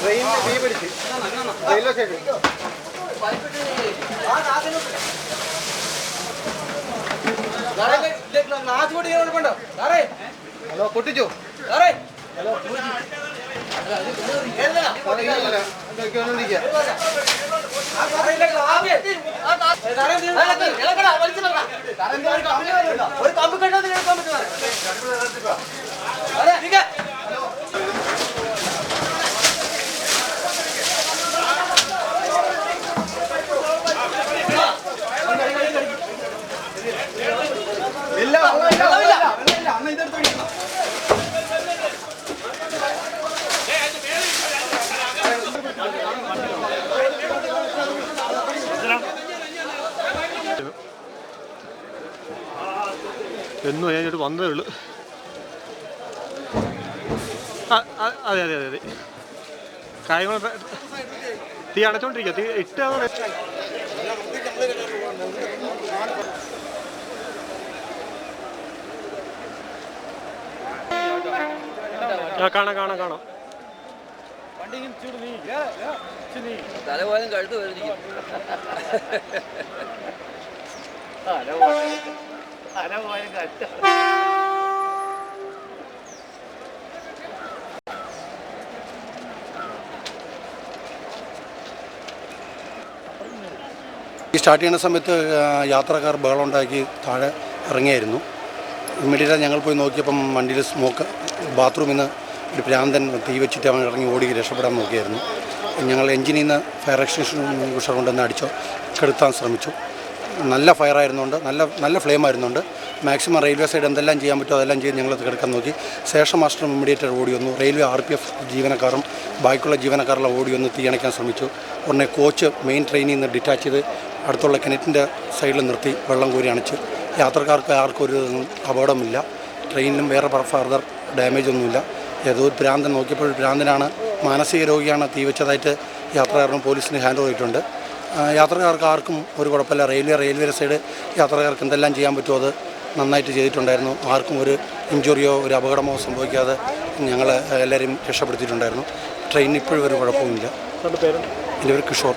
ട്രെയിനിന്റെ തീ പിടിച്ച് റെയിൽവേ സ്റ്റേഷൻ ഹലോ പൊട്ടിച്ചോ ഹലോ ഒരു കമ്പ് കണ്ടത് എടുക്കാൻ പറ്റുന്ന എന്നും കഴിഞ്ഞിട്ട് വന്നതേ ഉള്ളൂ. അതെ അതെ അതെ അതെ കാര്യങ്ങൾ തീ അണച്ചോണ്ടിരിക്കുക. തീ ഇട്ട് കാണാം കാണാം കാണാം. തലപോലും കഴുത്ത് വരുന്നിരിക്കും. ഈ സ്റ്റാർട്ട് ചെയ്യുന്ന സമയത്ത് യാത്രക്കാർ ബഹളമുണ്ടാക്കി താഴെ ഇറങ്ങിയായിരുന്നു. ഇമ്മീഡിയറ്റായി ഞങ്ങൾ പോയി നോക്കിയപ്പം വണ്ടിയിൽ സ്മോക്ക്, ബാത്റൂമിൽ നിന്ന് ഒരു ഭ്രാന്തൻ തീ വെച്ചിട്ട് അവൻ ഇറങ്ങി ഓടി രക്ഷപ്പെടാൻ നോക്കിയായിരുന്നു. ഞങ്ങൾ എഞ്ചിനിൽ നിന്ന് ഫയർ എക്സ്റ്റിങ്ഷർ കൊണ്ടുവന്ന് അടിച്ചോ കെടുത്താൻ ശ്രമിച്ചു. നല്ല ഫയർ ആയിരുന്നുകൊണ്ട്, നല്ല ഫ്ലെയിം ആയിരുന്നുണ്ട്. മാക്സിമം റെയിൽവേ സൈഡ് എന്തെല്ലാം ചെയ്യാൻ പറ്റുമോ അതെല്ലാം ചെയ്ത് ഞങ്ങൾ കെടുക്കാൻ നോക്കി. ശേഷം മാസ്റ്റർ ഇമ്മീഡിയറ്റ് ഓടി വന്നു. റെയിൽവേ RPF ജീവനക്കാരും ബാക്കിയുള്ള ജീവനക്കാരെല്ലാം ഓടി വന്ന് തീ അണയ്ക്കാൻ ശ്രമിച്ചു. ഉടനെ കോച്ച് മെയിൻ ട്രെയിനിൽ നിന്ന് ഡിറ്റാച്ച് ചെയ്ത് അടുത്തുള്ള കിണറ്റിൻ്റെ സൈഡിൽ നിർത്തി വെള്ളം കോരി അണച്ച്. യാത്രക്കാർക്ക് ആർക്കും ഒരു അപകടമില്ല. ട്രെയിനിലും വേറെ ഫർദർ ഡാമേജ് ഒന്നുമില്ല. ഏതോ ഒരു ഭ്രാന്തൻ നോക്കിയപ്പോൾ ഭ്രാന്തനാണ്, മാനസിക രോഗിയാണ് തീ വെച്ചതായിട്ട് യാത്രക്കാരനും പോലീസിന് ഹാൻഡ് ചെയ്തിട്ടുണ്ട്. യാത്രക്കാർക്ക് ആർക്കും ഒരു കുഴപ്പമില്ല. റെയിൽവേ സൈഡ് യാത്രക്കാർക്ക് എന്തെല്ലാം ചെയ്യാൻ പറ്റുമോ അത് നന്നായിട്ട് ചെയ്തിട്ടുണ്ടായിരുന്നു. ആർക്കും ഒരു ഇഞ്ചുറിയോ ഒരു അപകടമോ സംഭവിക്കാതെ ഞങ്ങൾ എല്ലാവരും രക്ഷപ്പെടുത്തിയിട്ടുണ്ടായിരുന്നു. ട്രെയിനിന് ഇപ്പോഴും ഒരു കുഴപ്പമില്ല. എൻ്റെ പേര് കിഷോർ.